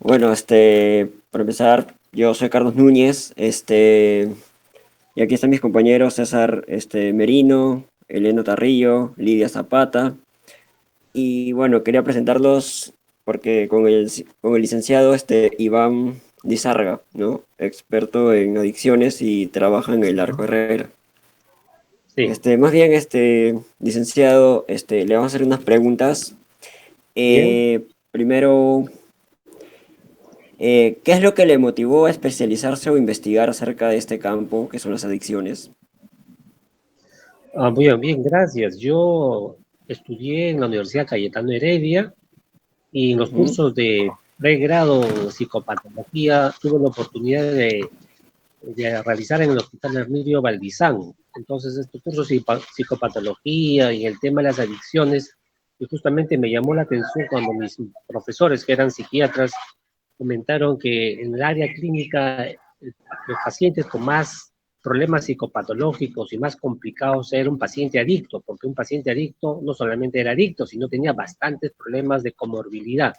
Bueno, para empezar, yo soy Carlos Núñez, y aquí están mis compañeros César, Merino, Elena Tarrillo, Lidia Zapata, y bueno, quería presentarlos porque con el licenciado, Iván Dizarga, ¿no? Experto en adicciones y trabaja en el Arco Herrera. Sí, Más bien, licenciado, le vamos a hacer unas preguntas. bien. Primero, ¿qué es lo que le motivó a especializarse o investigar acerca de este campo, que son las adicciones? Bien, bien, gracias. Yo estudié en la Universidad Cayetano Heredia y en los Ujú. cursos de pregrado en psicopatología tuve la oportunidad de realizar en el Hospital Herminio Valdizán. Entonces, estos cursos de psicopatología y el tema de las adicciones, y justamente me llamó la atención cuando mis profesores, que eran psiquiatras, comentaron que en el área clínica los pacientes con más problemas psicopatológicos y más complicados era un paciente adicto, porque un paciente adicto no solamente era adicto, sino tenía bastantes problemas de comorbilidad.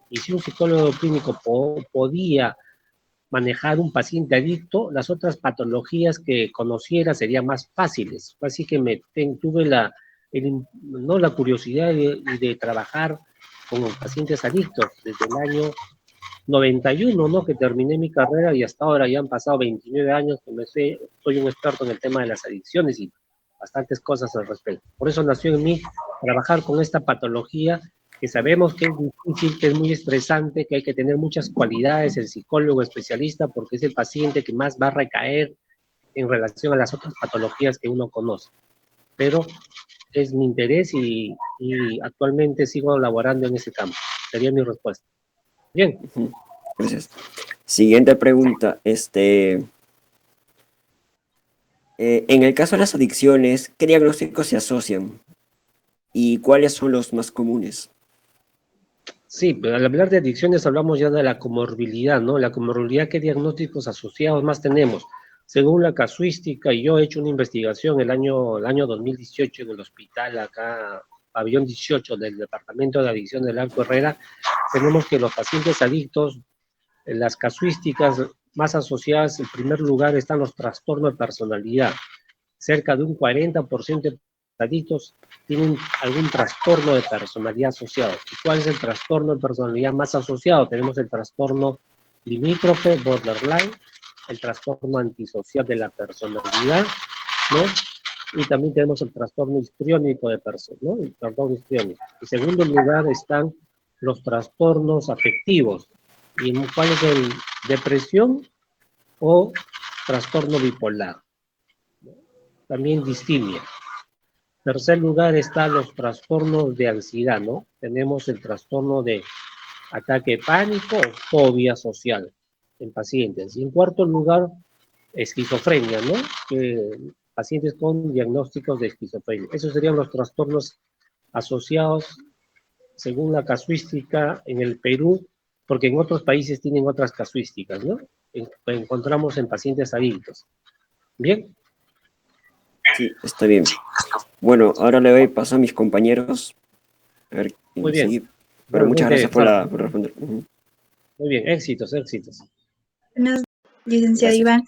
Y si un psicólogo clínico podía manejar un paciente adicto, las otras patologías que conociera serían más fáciles. Así que tuve no, la curiosidad de trabajar con pacientes adictos desde el año 91, ¿no? Que terminé mi carrera y hasta ahora ya han pasado 29 años que soy un experto en el tema de las adicciones y bastantes cosas al respecto. Por eso nació en mí trabajar con esta patología que sabemos que es difícil, que es muy estresante, que hay que tener muchas cualidades, el psicólogo especialista, porque es el paciente que más va a recaer en relación a las otras patologías que uno conoce. Pero es mi interés y actualmente sigo laborando en ese campo. Sería mi respuesta. Bien. Ujú. Gracias. Siguiente pregunta. En el caso de las adicciones, ¿qué diagnósticos se asocian y cuáles son los más comunes? Sí, pero al hablar de adicciones hablamos ya de la comorbilidad, ¿no? La comorbilidad, ¿qué diagnósticos asociados más tenemos? Según la casuística, y yo he hecho una investigación el año 2018 en el hospital acá, Pabellón 18 del Departamento de Adicción del Arco Herrera, tenemos que los pacientes adictos, en las casuísticas más asociadas, en primer lugar están los trastornos de personalidad. Cerca de un 40% de adictos tienen algún trastorno de personalidad asociado. ¿Y cuál es el trastorno de personalidad más asociado? Tenemos el trastorno limítrofe, borderline, el trastorno antisocial de la personalidad, ¿no? Y también tenemos el trastorno histriónico de persona, ¿no? El trastorno histriónico. En segundo lugar están los trastornos afectivos. ¿Y cuál es el depresión o trastorno bipolar? También distimia. Tercer lugar están los trastornos de ansiedad, ¿no? Tenemos el trastorno de ataque de pánico o fobia social en pacientes. Y en cuarto lugar, esquizofrenia, ¿no? Pacientes con diagnósticos de esquizofrenia. Esos serían los trastornos asociados, según la casuística en el Perú, porque en otros países tienen otras casuísticas, ¿no? Encontramos en pacientes adictos. Bien. Sí, está bien. Bueno, ahora le doy paso a mis compañeros. A ver Muy quién bien. sigue. Pero muchas Realmente, gracias por, Sara, por responder. Ujú. muy bien. Éxitos, éxitos. Buenas, licenciado Gracias. Iván.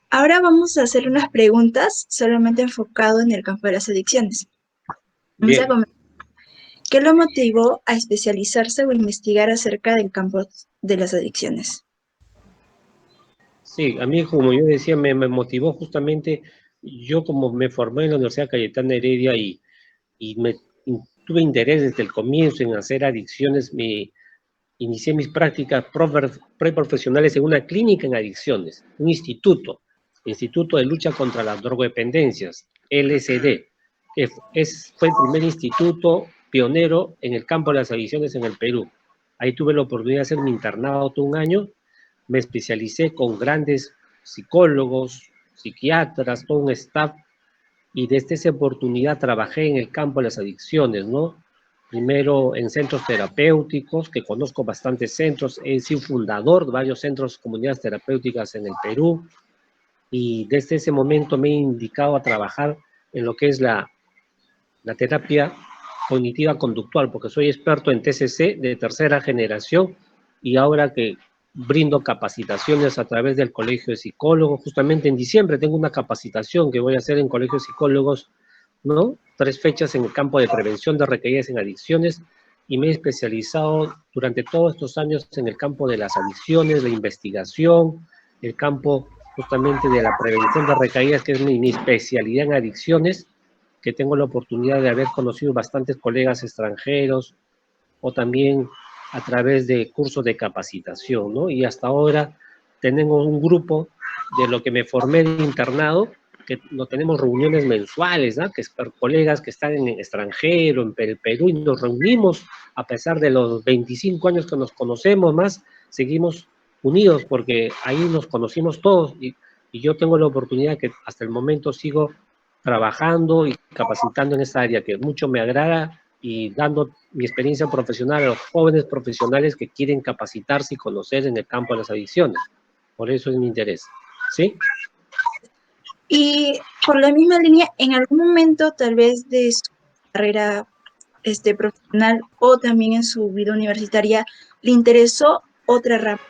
Ahora vamos a hacer unas preguntas solamente enfocado en el campo de las adicciones. Vamos a Bien. comenzar. ¿Qué lo motivó a especializarse o investigar acerca del campo de las adicciones? Sí, a mí, como yo decía, me motivó justamente, yo como me formé en la Universidad Cayetana Heredia y tuve interés desde el comienzo en hacer adicciones, inicié mis prácticas preprofesionales en una clínica en adicciones, un instituto, Instituto de Lucha contra las Drogodependencias, LSD, que fue el primer instituto pionero en el campo de las adicciones en el Perú. Ahí tuve la oportunidad de hacer mi internado todo un año, me especialicé con grandes psicólogos, psiquiatras, todo un staff, y desde esa oportunidad trabajé en el campo de las adicciones, ¿no? Primero en centros terapéuticos, que conozco bastantes centros, he sido fundador de varios centros, comunidades terapéuticas en el Perú, y desde ese momento me he indicado a trabajar en lo que es la terapia cognitiva conductual, porque soy experto en TCC de tercera generación, y ahora que brindo capacitaciones a través del Colegio de Psicólogos, justamente en diciembre tengo una capacitación que voy a hacer en Colegio de Psicólogos, ¿no? 3 fechas en el campo de prevención de recaídas en adicciones, y me he especializado durante todos estos años en el campo de las adicciones, la investigación, el campo justamente de la prevención de recaídas, que es mi especialidad en adicciones, que tengo la oportunidad de haber conocido bastantes colegas extranjeros, o también a través de cursos de capacitación, ¿no? Y hasta ahora tenemos un grupo de lo que me formé de internado, que no tenemos reuniones mensuales, ¿no? Que es para colegas que están en el extranjero, en el Perú, y nos reunimos a pesar de los 25 años que nos conocemos más, seguimos unidos porque ahí nos conocimos todos, y yo tengo la oportunidad que hasta el momento sigo trabajando y capacitando en esta área que mucho me agrada, y dando mi experiencia profesional a los jóvenes profesionales que quieren capacitarse y conocer en el campo de las adicciones. Por eso es mi interés. ¿Sí? Y por la misma línea, en algún momento tal vez de su carrera profesional o también en su vida universitaria, ¿le interesó otra rama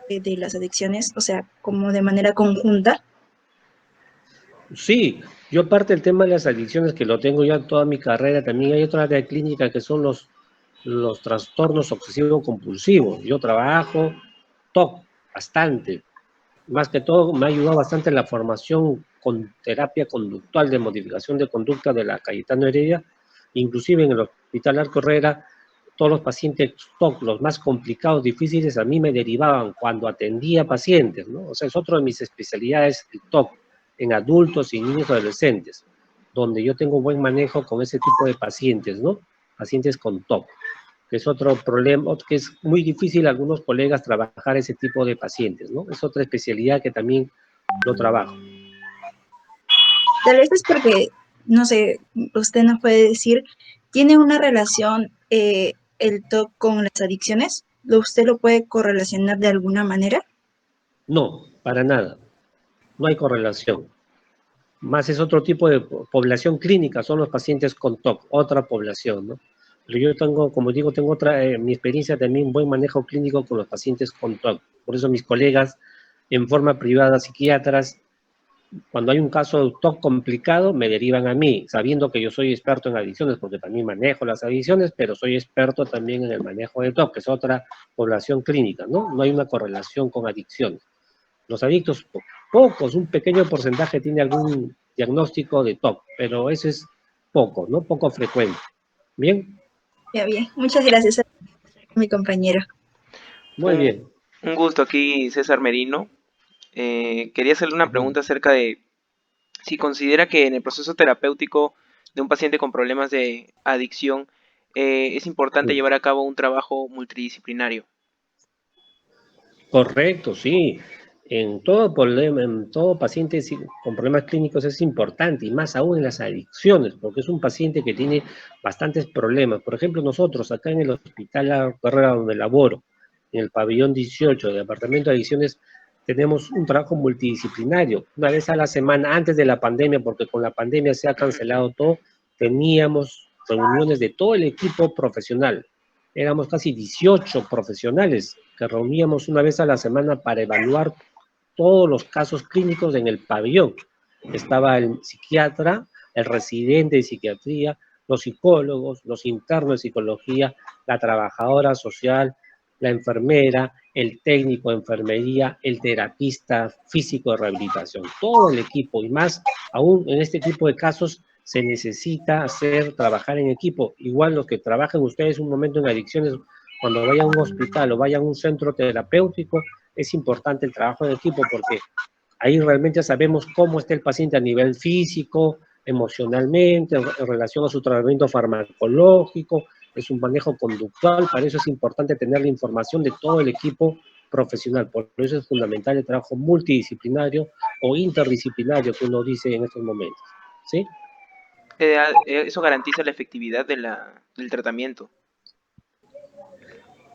de las adicciones? O sea, como de manera conjunta. Sí, yo aparte del tema de las adicciones, que lo tengo ya toda mi carrera, también hay otra área clínica que son los trastornos obsesivos compulsivos. Yo trabajo TOC bastante. Más que todo, me ha ayudado bastante la formación con terapia conductual de modificación de conducta de la Cayetano Heredia. Inclusive en el Hospital Arco Herrera, todos los pacientes TOC, los más complicados, difíciles, a mí me derivaban cuando atendía pacientes, ¿no? O sea, es otra de mis especialidades, el TOC, en adultos y niños adolescentes, donde yo tengo buen manejo con ese tipo de pacientes, ¿no? Pacientes con TOC, que es otro problema, que es muy difícil a algunos colegas trabajar ese tipo de pacientes, ¿no? Es otra especialidad que también lo trabajo. Tal vez es porque, no sé, usted nos puede decir, ¿tiene una relación el TOC con las adicciones? ¿Usted lo puede correlacionar de alguna manera? No, para nada. No hay correlación. Más es otro tipo de población clínica, son los pacientes con TOC, otra población, ¿no? Pero yo tengo, como digo, tengo otra, mi experiencia también, buen manejo clínico con los pacientes con TOC. Por eso mis colegas en forma privada, psiquiatras, cuando hay un caso de TOC complicado, me derivan a mí, sabiendo que yo soy experto en adicciones, porque también manejo las adicciones, pero soy experto también en el manejo de TOC, que es otra población clínica, ¿no? No hay una correlación con adicciones. Los adictos, pocos, un pequeño porcentaje tiene algún diagnóstico de TOC, pero eso es poco, ¿no? Poco frecuente. ¿Bien? Ya bien, muchas gracias a mi compañero. Muy bien. Un gusto aquí, César Merino. Quería hacerle una pregunta acerca de si considera que en el proceso terapéutico de un paciente con problemas de adicción es importante llevar a cabo un trabajo multidisciplinario. Correcto, sí. En todo problema, en todo paciente con problemas clínicos es importante, y más aún en las adicciones, porque es un paciente que tiene bastantes problemas. Por ejemplo, nosotros acá en el Hospital La Carrera donde laboro, en el pabellón 18 del Departamento de Adicciones, tenemos un trabajo multidisciplinario. Una vez a la semana, antes de la pandemia, porque con la pandemia se ha cancelado todo, teníamos reuniones de todo el equipo profesional. Éramos casi 18 profesionales que reuníamos una vez a la semana para evaluar todos los casos clínicos en el pabellón. Estaba el psiquiatra, el residente de psiquiatría, los psicólogos, los internos de psicología, la trabajadora social, la enfermera, el técnico de enfermería, el terapista físico de rehabilitación, todo el equipo, y más aún en este tipo de casos se necesita trabajar en equipo. Igual los que trabajen ustedes un momento en adicciones, cuando vayan a un hospital o vayan a un centro terapéutico, es importante el trabajo en equipo, porque ahí realmente sabemos cómo está el paciente a nivel físico, emocionalmente, en relación a su tratamiento farmacológico, es un manejo conductual. Para eso es importante tener la información de todo el equipo profesional. Por eso es fundamental el trabajo multidisciplinario o interdisciplinario que uno dice en estos momentos. ¿Sí? Eso garantiza la efectividad del tratamiento.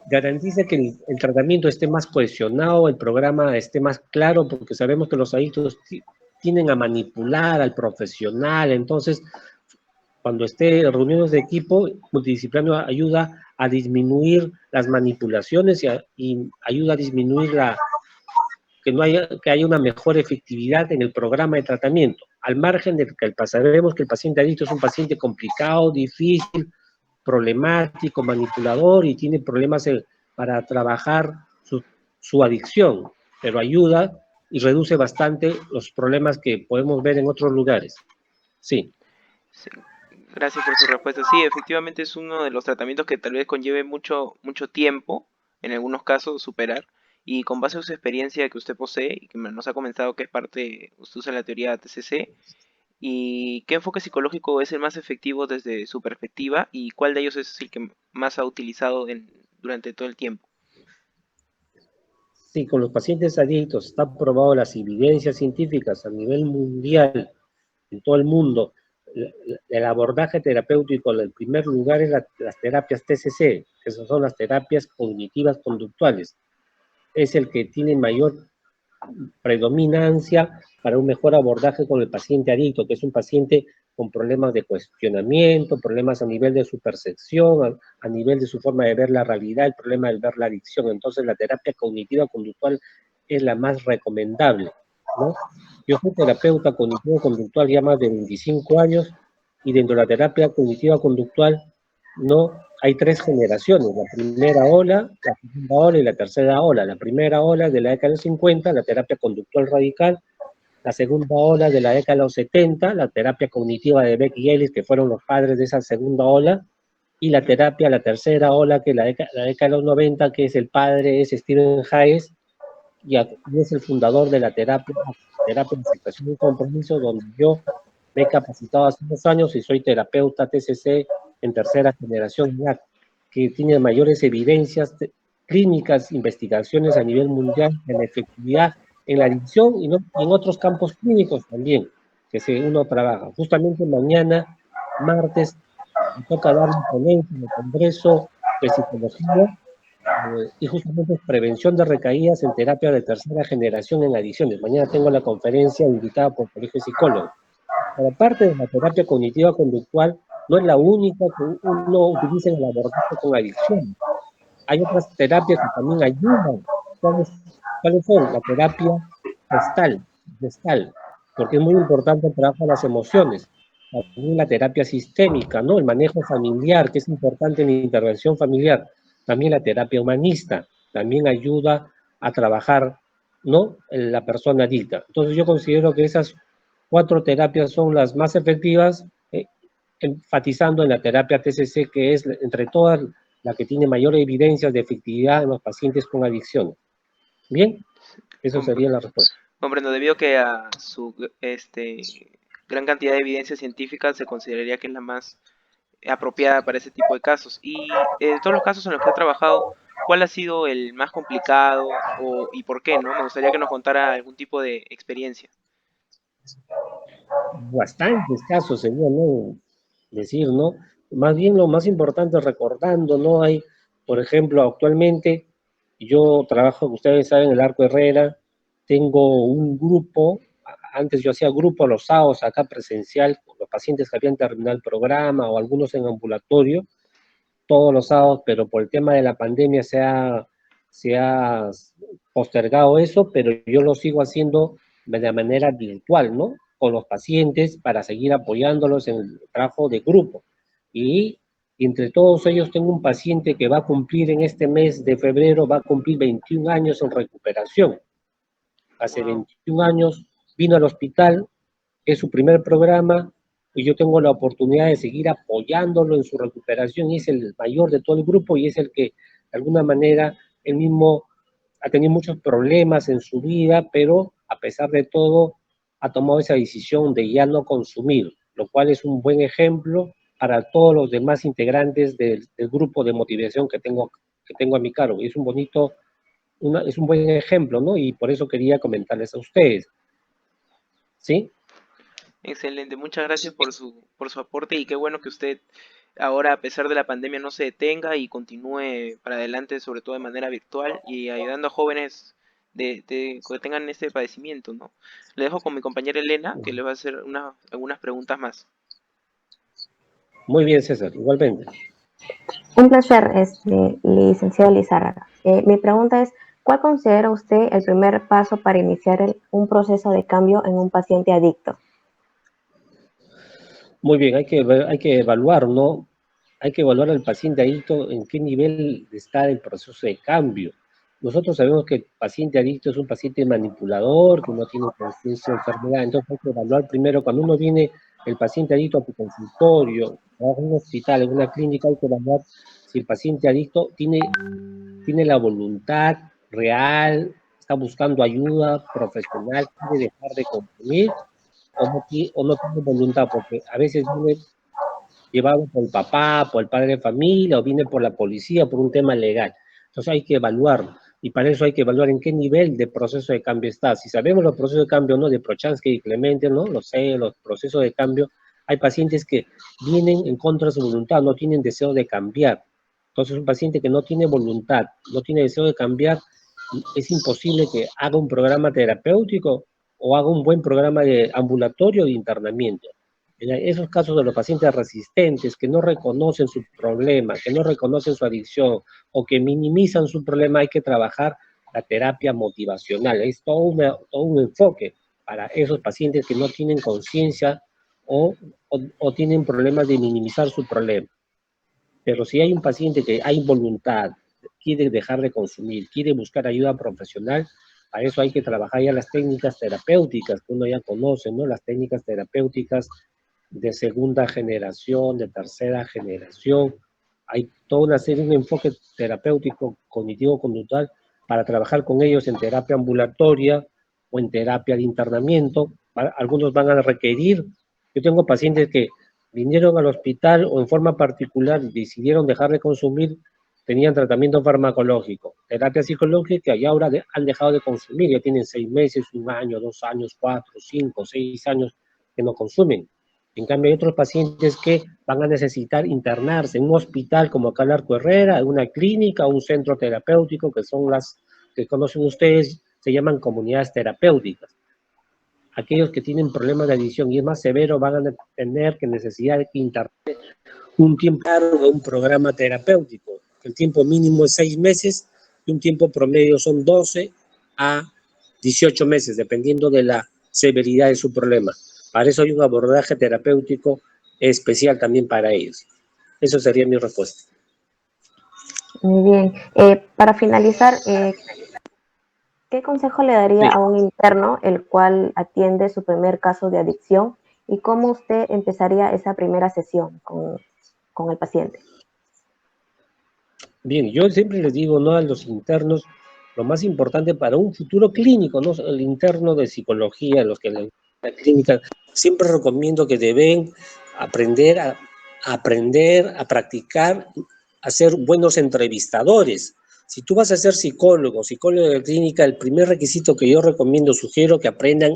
Garantiza que el tratamiento esté más cohesionado, el programa esté más claro, porque sabemos que los adictos tienden a manipular al profesional. Entonces, cuando esté en reuniones de equipo, multidisciplinario ayuda a disminuir las manipulaciones y ayuda a disminuir que haya una mejor efectividad en el programa de tratamiento, al margen de que sabemos que el paciente adicto es un paciente complicado, difícil, problemático, manipulador y tiene problemas para trabajar su adicción, pero ayuda y reduce bastante los problemas que podemos ver en otros lugares. Sí. Sí, gracias por su respuesta. Sí, efectivamente es uno de los tratamientos que tal vez conlleve mucho, mucho tiempo, en algunos casos, superar. Y con base a su experiencia que usted posee y que nos ha comentado que es parte, usted usa la teoría TCC, ¿y qué enfoque psicológico es el más efectivo desde su perspectiva y cuál de ellos es el que más ha utilizado durante todo el tiempo? Sí, con los pacientes adictos está probado las evidencias científicas a nivel mundial, en todo el mundo. El abordaje terapéutico, en primer lugar, es las terapias TCC, que son las terapias cognitivas conductuales. Es el que tiene mayor predominancia para un mejor abordaje con el paciente adicto, que es un paciente con problemas de cuestionamiento, problemas a nivel de su percepción, a nivel de su forma de ver la realidad, el problema de ver la adicción. Entonces, la terapia cognitiva conductual es la más recomendable, ¿no? Yo soy terapeuta cognitivo-conductual ya más de 25 años y dentro de la terapia cognitiva conductual, ¿no? Hay tres generaciones, la primera ola, la segunda ola y la tercera ola. La primera ola de la década de los 50, la terapia conductual radical. La segunda ola de la década de los 70, la terapia cognitiva de Beck y Ellis, que fueron los padres de esa segunda ola. Y la terapia, la tercera ola, que es la década de los 90, que es el padre, es Stephen Hayes, y es el fundador de la terapia de aceptación y compromiso, donde yo me he capacitado hace unos años y soy terapeuta TCC en tercera generación ya, que tiene mayores evidencias clínicas, investigaciones a nivel mundial en la efectividad en la adicción y, no, y en otros campos clínicos también, uno trabaja. Justamente mañana, martes, me toca dar una ponencia en el Congreso de Psicología y justamente es prevención de recaídas en terapia de tercera generación en adicciones. Mañana tengo la conferencia invitada por el Colegio de Psicólogos. Pero aparte de la terapia cognitiva conductual, no es la única que uno utiliza en el abordaje con adicción. Hay otras terapias que también ayudan. ¿Cuáles son? La terapia gestal, porque es muy importante el trabajo de las emociones. También la terapia sistémica, ¿no? El manejo familiar, que es importante en la intervención familiar. También la terapia humanista, también ayuda a trabajar, ¿no? En la persona adicta. Entonces yo considero que esas 4 terapias son las más efectivas, enfatizando en la terapia TCC, que es entre todas la que tiene mayor evidencia de efectividad en los pacientes con adicción. Bien, eso sería la respuesta. Comprendo, debido a que a su gran cantidad de evidencia científica se consideraría que es la más apropiada para ese tipo de casos. Y de todos los casos en los que ha trabajado, ¿cuál ha sido el más complicado y por qué, no? Me gustaría que nos contara algún tipo de experiencia. Bastantes casos sería, ¿no? Decir, ¿no? Más bien lo más importante es recordando, ¿no? Hay, por ejemplo, actualmente yo trabajo, ustedes saben, en el Arco Herrera, tengo un grupo, antes yo hacía grupo los sábados acá presencial, con los pacientes que habían terminado el programa o algunos en ambulatorio, todos los sábados, pero por el tema de la pandemia se ha postergado eso, pero yo lo sigo haciendo de manera virtual, ¿no? Con los pacientes para seguir apoyándolos en el trabajo de grupo. Y entre todos ellos tengo un paciente que va a cumplir en este mes de febrero, va a cumplir 21 años en recuperación. Hace Wow. 21 años vino al hospital, es su primer programa, y yo tengo la oportunidad de seguir apoyándolo en su recuperación, y es el mayor de todo el grupo, y es el que, de alguna manera, él mismo ha tenido muchos problemas en su vida, pero a pesar de todo, ha tomado esa decisión de ya no consumir, lo cual es un buen ejemplo para todos los demás integrantes del grupo de motivación que tengo a mi cargo. Y es un es un buen ejemplo, ¿no? Y por eso quería comentarles a ustedes, ¿sí? Excelente, muchas gracias por su aporte y qué bueno que usted ahora, a pesar de la pandemia, no se detenga y continúe para adelante, sobre todo de manera virtual y ayudando a jóvenes que tengan este padecimiento, ¿no? Le dejo con mi compañera Elena, que le va a hacer algunas preguntas más. Muy bien, César, igualmente. Un placer, licenciado Lizárraga. Mi pregunta es, ¿cuál considera usted el primer paso para iniciar un proceso de cambio en un paciente adicto? Muy bien, hay que evaluar, ¿no? Hay que evaluar al paciente adicto en qué nivel está el proceso de cambio. Nosotros sabemos que el paciente adicto es un paciente manipulador, que no tiene conciencia de enfermedad, entonces hay que evaluar primero, cuando uno viene, el paciente adicto a tu consultorio, a un hospital, en una clínica, hay que evaluar si el paciente adicto tiene la voluntad real, está buscando ayuda profesional, quiere dejar de consumir o no tiene voluntad, porque a veces viene llevado por el papá, por el padre de familia, o viene por la policía, por un tema legal. Entonces hay que evaluarlo, y para eso hay que evaluar en qué nivel de proceso de cambio está. Si sabemos los procesos de cambio, ¿no? De Prochansky y Clemente, ¿no? Lo sé, los procesos de cambio, hay pacientes que vienen en contra de su voluntad, no tienen deseo de cambiar. Entonces un paciente que no tiene voluntad, no tiene deseo de cambiar, es imposible que haga un programa terapéutico o haga un buen programa de ambulatorio de internamiento. En esos casos de los pacientes resistentes que no reconocen su problema, que no reconocen su adicción o que minimizan su problema, hay que trabajar la terapia motivacional. Es todo un enfoque para esos pacientes que no tienen conciencia o tienen problemas de minimizar su problema. Pero si hay un paciente que hay voluntad, quiere dejar de consumir, quiere buscar ayuda profesional, para eso hay que trabajar ya las técnicas terapéuticas que uno ya conoce, ¿no? Las técnicas terapéuticas de segunda generación, de tercera generación. Hay toda una serie, un enfoque terapéutico cognitivo-conductual para trabajar con ellos en terapia ambulatoria o en terapia de internamiento. Algunos van a requerir, yo tengo pacientes que vinieron al hospital o en forma particular decidieron dejar de consumir, tenían tratamiento farmacológico, terapia psicológica y ahora han dejado de consumir, ya tienen 6 meses, 1 año, 2 años, 4, 5, 6 años que no consumen. En cambio, hay otros pacientes que van a necesitar internarse en un hospital como acá el Arco Herrera, en una clínica, un centro terapéutico, que son las que conocen ustedes, se llaman comunidades terapéuticas. Aquellos que tienen problemas de adicción y es más severo van a tener que necesidad de internarse un tiempo largo de un programa terapéutico. El tiempo mínimo es 6 meses y un tiempo promedio son 12 a 18 meses, dependiendo de la severidad de su problema. Para eso hay un abordaje terapéutico especial también para ellos. Eso sería mi respuesta. Muy bien. Para finalizar, ¿qué consejo le daría Sí. a un interno el cual atiende su primer caso de adicción y cómo usted empezaría esa primera sesión con el paciente? Bien, yo siempre les digo, ¿no? A los internos, lo más importante para un futuro clínico, ¿no? El interno de psicología, los que la clínica, siempre recomiendo que deben aprender a practicar, a ser buenos entrevistadores. Si tú vas a ser psicólogo de clínica, el primer requisito que yo recomiendo, sugiero que aprendan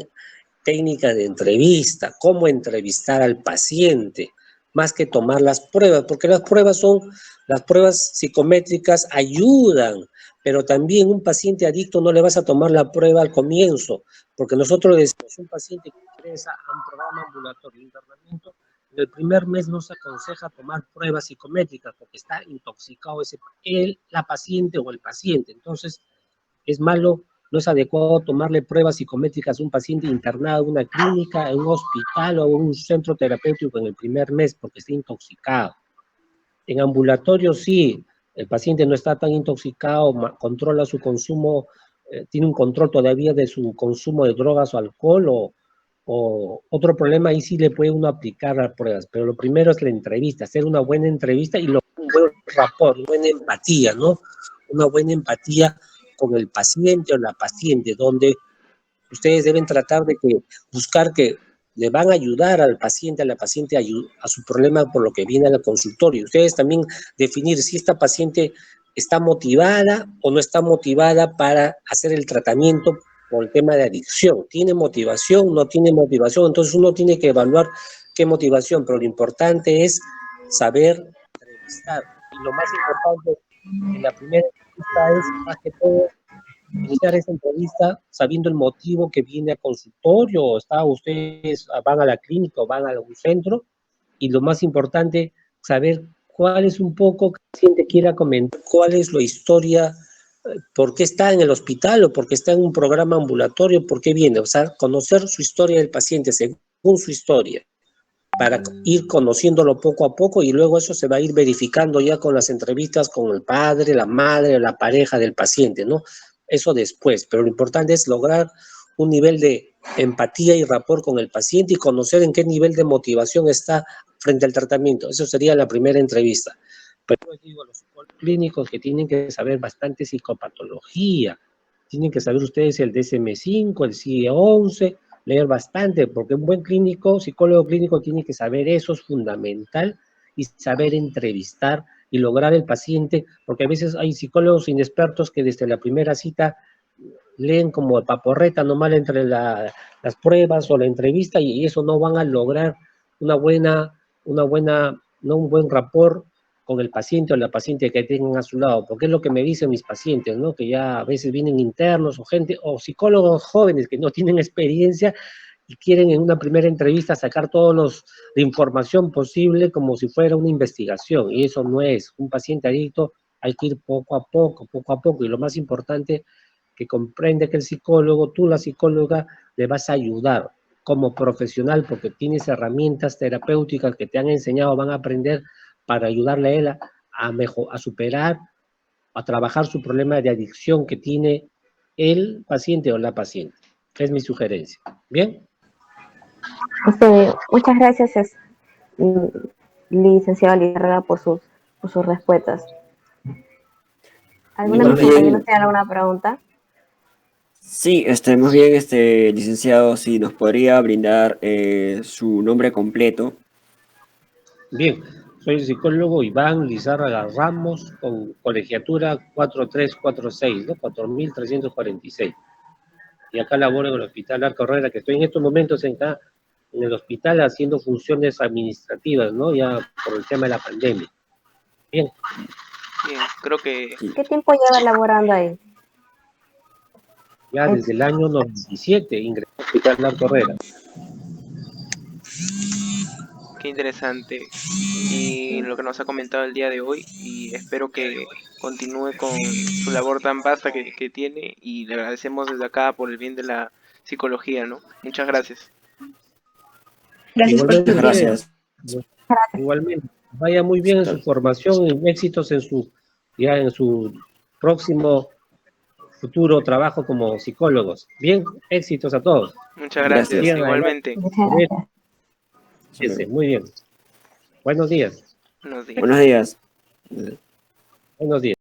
técnica de entrevista, cómo entrevistar al paciente, más que tomar las pruebas, porque las pruebas psicométricas ayudan, pero también un paciente adicto no le vas a tomar la prueba al comienzo, porque nosotros le decimos, un paciente que ingresa a un programa ambulatorio de internamiento, en el primer mes no se aconseja tomar pruebas psicométricas, porque está intoxicado la paciente o el paciente, entonces es malo, no es adecuado tomarle pruebas psicométricas a un paciente internado en una clínica, en un hospital o en un centro terapéutico en el primer mes porque está intoxicado. En ambulatorio sí, el paciente no está tan intoxicado, controla su consumo, tiene un control todavía de su consumo de drogas o alcohol o otro problema, ahí sí le puede uno aplicar las pruebas, pero lo primero es la entrevista, hacer una buena entrevista y un buen rapport, una buena empatía, ¿no? Una buena empatía con el paciente o la paciente, donde ustedes deben tratar de buscar que le van a ayudar al paciente, a la paciente a su problema por lo que viene al consultorio. Ustedes también definir si esta paciente está motivada o no está motivada para hacer el tratamiento por el tema de adicción. ¿Tiene motivación? ¿No tiene motivación? Entonces uno tiene que evaluar qué motivación, pero lo importante es saber entrevistar. Y lo más importante en la primera entrevista es, más que todo, iniciar esta entrevista sabiendo el motivo que viene al consultorio, o ustedes van a la clínica o van a algún centro, y lo más importante, saber cuál es un poco, que el paciente quiera comentar, cuál es la historia, por qué está en el hospital o por qué está en un programa ambulatorio, por qué viene, o sea, conocer su historia del paciente según su historia, para ir conociéndolo poco a poco y luego eso se va a ir verificando ya con las entrevistas con el padre, la madre, la pareja del paciente, ¿no? Eso después, pero lo importante es lograr un nivel de empatía y rapport con el paciente y conocer en qué nivel de motivación está frente al tratamiento. Eso sería la primera entrevista. Pero les digo a los psicólogos clínicos que tienen que saber bastante psicopatología, tienen que saber ustedes el DSM-5, el CIE-11, leer bastante, porque un buen clínico, psicólogo clínico tiene que saber eso, es fundamental, y saber entrevistar y lograr el paciente, porque a veces hay psicólogos inexpertos que desde la primera cita leen como paporreta nomás entre las pruebas o la entrevista y eso no van a lograr no un buen rapport con el paciente o la paciente que tengan a su lado, porque es lo que me dicen mis pacientes, ¿no? Que ya a veces vienen internos o gente, o psicólogos jóvenes que no tienen experiencia y quieren en una primera entrevista sacar la información posible como si fuera una investigación, y eso no es. Un paciente adicto hay que ir poco a poco, y lo más importante, que comprende que el psicólogo, tú la psicóloga, le vas a ayudar como profesional porque tienes herramientas terapéuticas que te han enseñado, van a aprender para ayudarle a él a superar, a trabajar su problema de adicción que tiene el paciente o la paciente. Es mi sugerencia. ¿Bien? Muchas gracias, mm, licenciado Lizárraga, por sus respuestas. ¿Alguno de mis compañeros tiene alguna pregunta? Sí, más bien, licenciado, si nos podría brindar su nombre completo. Bien, soy el psicólogo Iván Lizárraga Ramos, con colegiatura 4346, ¿no? 4346. Y acá laboro en el Hospital Arca Herrera, que estoy en estos momentos en el hospital haciendo funciones administrativas, ¿no? Ya por el tema de la pandemia. Bien. Bien, creo que ¿Qué tiempo lleva laborando ahí? Ya desde el año 97 ingresé al Hospital Arca Herrera. qué interesante y lo que nos ha comentado el día de hoy, y espero que continúe con su labor tan vasta que tiene, y le agradecemos desde acá por el bien de la psicología, ¿no? Muchas gracias. Gracias por Igualmente, su tiempo. Gracias. igualmente, vaya muy bien en su formación y éxitos en su próximo futuro trabajo como psicólogos. Bien, éxitos a todos. Muchas Gracias. gracias, Bien, igualmente. Muchas gracias. Muy bien. Buenos días. Buenos días. Buenos días. Buenos días.